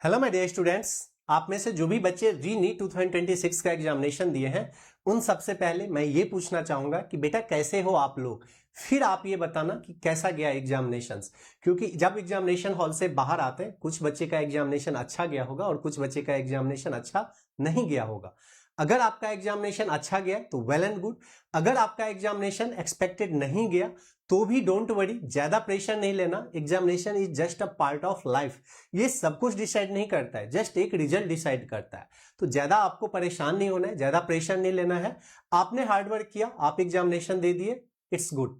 Hello my dear students, आप में से जो भी बच्चे री नीट 2026 का एग्जामिनेशन दिए हैं उन सबसे पहले मैं ये पूछना चाहूंगा कि बेटा कैसे हो आप लोग। फिर आप ये बताना कि कैसा गया एग्जामिनेशंस, क्योंकि जब एग्जामिनेशन हॉल से बाहर आते हैं कुछ बच्चे का एग्जामिनेशन अच्छा गया होगा और कुछ बच्चे का एग्जामिनेशन अच्छा नहीं गया होगा। अगर आपका एग्जामिनेशन अच्छा गया तो वेल एंड गुड, अगर आपका एग्जामिनेशन एक्सपेक्टेड नहीं गया तो भी डोंट वरी, ज्यादा प्रेशर नहीं लेना। Examination is just a part of life, ये सब कुछ डिसाइड नहीं करता है, जस्ट एक रिजल्ट डिसाइड करता है। तो ज्यादा आपको परेशान नहीं होना है, ज्यादा प्रेशर नहीं लेना है। आपने हार्डवर्क किया, आप एग्जामिनेशन दे दिए, इट्स गुड।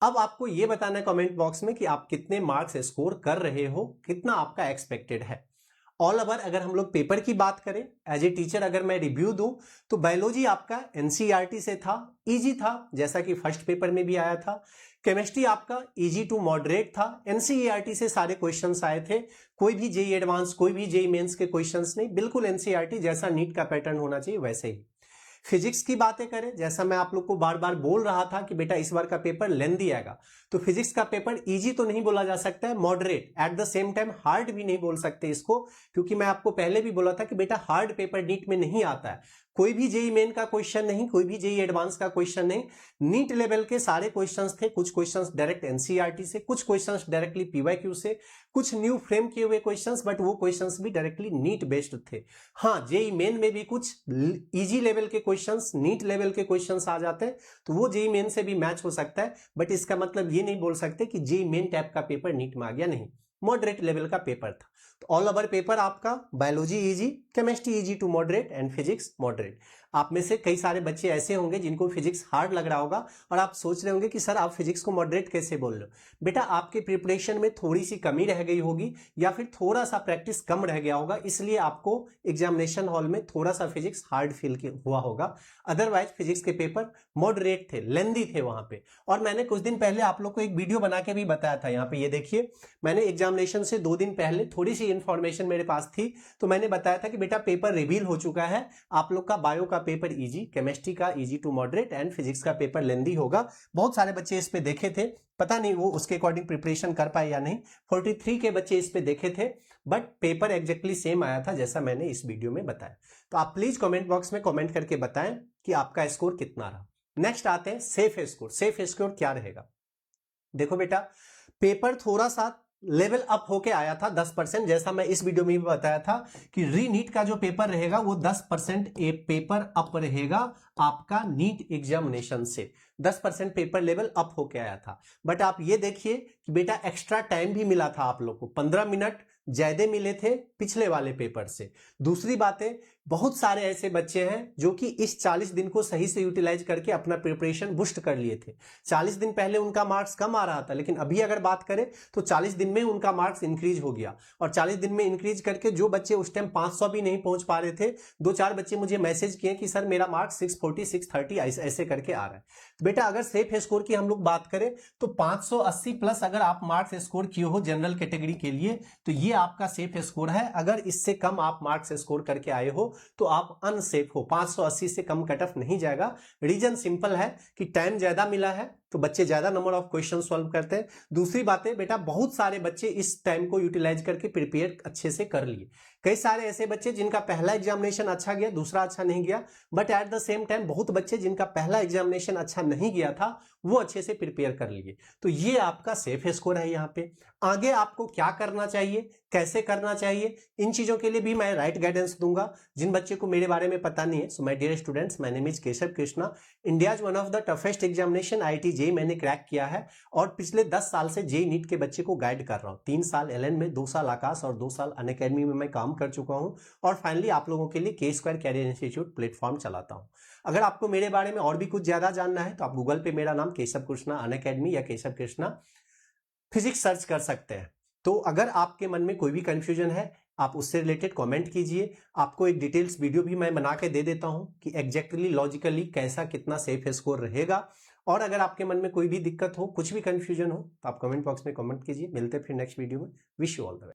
अब आपको यह बताना है कमेंट बॉक्स में कि आप कितने मार्क्स स्कोर कर रहे हो, कितना आपका एक्सपेक्टेड है। ऑल ओवर अगर हम लोग पेपर की बात करें, एज ए टीचर अगर मैं रिव्यू दूं तो बायोलॉजी आपका एनसीईआरटी से था, इजी था जैसा कि फर्स्ट पेपर में भी आया था। केमिस्ट्री आपका इजी टू मॉडरेट था, एनसीईआरटी से सारे क्वेश्चंस आए थे, कोई भी जेई एडवांस कोई भी जेई मेंस के क्वेश्चंस नहीं, बिल्कुल एनसीईआरटी जैसा नीट का पैटर्न होना चाहिए वैसे ही। फिजिक्स की बातें करें, जैसा मैं आप लोग को बार बार बोल रहा था कि बेटा इस बार का पेपर लेंथी आएगा, तो फिजिक्स का पेपर इजी तो नहीं बोला जा सकता है, moderate at the same time hard भी नहीं बोल सकते इसको, क्योंकि मैं आपको पहले भी बोला था कि बेटा हार्ड पेपर नीट में नहीं आता है। कोई भी जेई मेन का क्वेश्चन नहीं, कोई भी जेई एडवांस का क्वेश्चन नहीं, नीट लेवल के सारे क्वेश्चंस थे। कुछ क्वेश्चंस डायरेक्ट एनसीईआरटी से, कुछ क्वेश्चंस डायरेक्टली पीवाईक्यू से, कुछ न्यू फ्रेम किए हुए क्वेश्चंस, बट वो क्वेश्चंस भी डायरेक्टली नीट बेस्ड थे। हाँ, जेई मेन में भी कुछ इजी लेवल के क्वेश्चंस, नीट लेवल के क्वेश्चंस आ जाते हैं, तो वो जेई मेन से भी मैच हो सकता है, बट इसका मतलब ये नहीं बोल सकते कि जेई मेन टाइप का पेपर नीट में आ गया, नहीं, मॉडरेट लेवल का पेपर था। तो ऑल ओवर पेपर आपका biology easy, chemistry easy to moderate and physics moderate. आप में से कई सारे बच्चे ऐसे होंगे जिनको फिजिक्स हार्ड लग रहा होगा और आप सोच रहे होंगे कि सर आप फिजिक्स को मॉडरेट कैसे बोल रहे हो। बेटा आपके प्रिपरेशन में थोड़ी सी कमी रह गई होगी या फिर थोड़ा सा प्रैक्टिस कम रह गया होगा, इसलिए आपको एग्जामिनेशन हॉल में थोड़ा सा फिजिक्स हार्ड फील हुआ होगा। अदरवाइज फिजिक्स के पेपर मॉडरेट थे, लेंदी थे वहां पे। और मैंने कुछ दिन पहले आप लोग को एक वीडियो बना के भी बताया था, यहाँ पे ये देखिए, मैंने एग्जामिनेशन से 2 दिन पहले थोड़ी सी इंफॉर्मेशन मेरे पास थी, तो मैंने बताया था कि बेटा पेपर रिवील हो चुका है, आप लोग का बायो का पेपर इजी, केमिस्ट्री का easy to moderate and physics का पेपर लेंदी होगा। बहुत सारे बच्चे इस पे देखे थे, पता नहीं वो उसके अकॉर्डिंग प्रिपरेशन कर पाए या नहीं। 43 के बच्चे इस पे देखे थे, बट पेपर एग्जैक्टली सेम आया था जैसा मैंने इस वीडियो में बताया। तो आप प्लीज कमेंट बॉक्स में कमेंट करके बताएं कि आपका स्कोर कितना रहा। नेक्स्ट आते हैं सेफ स्कोर। सेफ स्कोर क्या रहेगा? देखो बेटा, पेपर थोड़ा सा लेवल अप होके आया था 10%, जैसा मैं इस वीडियो में भी बताया था कि री नीट का जो पेपर रहेगा वो 10% पेपर अप रहेगा आपका नीट एग्जामिनेशन से। 10% पेपर लेवल अप होके आया था। बट आप ये देखिए कि बेटा एक्स्ट्रा टाइम भी मिला था आप लोग को, 15 मिनट ज्यादा मिले थे पिछले वाले पेपर से। दूसरी बात है, बहुत सारे ऐसे बच्चे हैं जो कि इस 40 दिन को सही से यूटिलाइज करके अपना प्रिपरेशन बूस्ट कर लिए थे। 40 दिन पहले उनका मार्क्स कम आ रहा था, लेकिन अभी अगर बात करें तो 40 दिन में उनका मार्क्स इंक्रीज हो गया, और 40 दिन में इंक्रीज करके जो बच्चे उस टाइम 500 भी नहीं पहुंच पा रहे थे, 2-4 बच्चे मुझे मैसेज किए कि सर मेरा मार्क्स 640 630 ऐसे करके आ रहा है। तो बेटा अगर सेफ स्कोर की हम लोग बात करें तो 580 प्लस अगर आप मार्क्स स्कोर किए हो जनरल कैटेगरी के लिए तो ये आपका सेफ स्कोर है। अगर इससे कम आप मार्क्स स्कोर करके आए हो तो आप अनसेफ हो, 580 से कम कट ऑफ नहीं जाएगा। रीजन सिंपल है कि टाइम ज्यादा मिला है तो बच्चे ज्यादा नंबर ऑफ क्वेश्चन सॉल्व करते हैं। दूसरी बात है बेटा, बहुत सारे बच्चे इस टाइम को यूटिलाइज करके प्रिपेयर अच्छे से कर लिए। कई सारे ऐसे बच्चे जिनका पहला एग्जामिनेशन अच्छा गया, दूसरा अच्छा नहीं गया, but at the same time बहुत बच्चे जिनका पहला एग्जामिनेशन अच्छा नहीं गया था वो अच्छे से प्रिपेयर कर लिए। तो ये आपका सेफ स्कोर है। यहाँ पे आगे आपको क्या करना चाहिए, कैसे करना चाहिए, इन चीजों के लिए भी मैं राइट गाइडेंस दूंगा। जिन बच्चे को मेरे बारे में पता नहीं है, so my dear students, my name is Keshav Krishna. India is one of the toughest examination IIT JEE मैंने क्रैक किया है, और पिछले 10 साल से जेईई नीट के बच्चे को गाइड कर रहा हूं। 3 साल एलएन में, 2 साल आकाश और 2 साल अनअकैडमी में मैं काम कर चुका हूं, और फाइनली आप लोगों के लिए के स्क्वायर कैरियर इंस्टीट्यूट प्लेटफॉर्म चलाता हूं। अगर आपको मेरे बारे में और भी कुछ ज्यादा जानना है तो आप गूगल पे मेरा नाम केशव कृष्णा अनअकैडमी या केशव कृष्णा फिजिक्स सर्च कर सकते हैं। तो अगर आपके मन में कोई भी कंफ्यूजन है आप उससे रिलेटेड कमेंट कीजिए। आपको एक डिटेल्स वीडियो भी मैं बना के दे देता हूं कि एग्जैक्टली लॉजिकली कैसा कितना सेफ स्कोर रहेगा। और अगर आपके मन में कोई भी दिक्कत हो, कुछ भी कंफ्यूजन हो, तो आप कमेंट बॉक्स में कमेंट कीजिए। मिलते हैं फिर नेक्स्ट वीडियो में। Wish you all the best.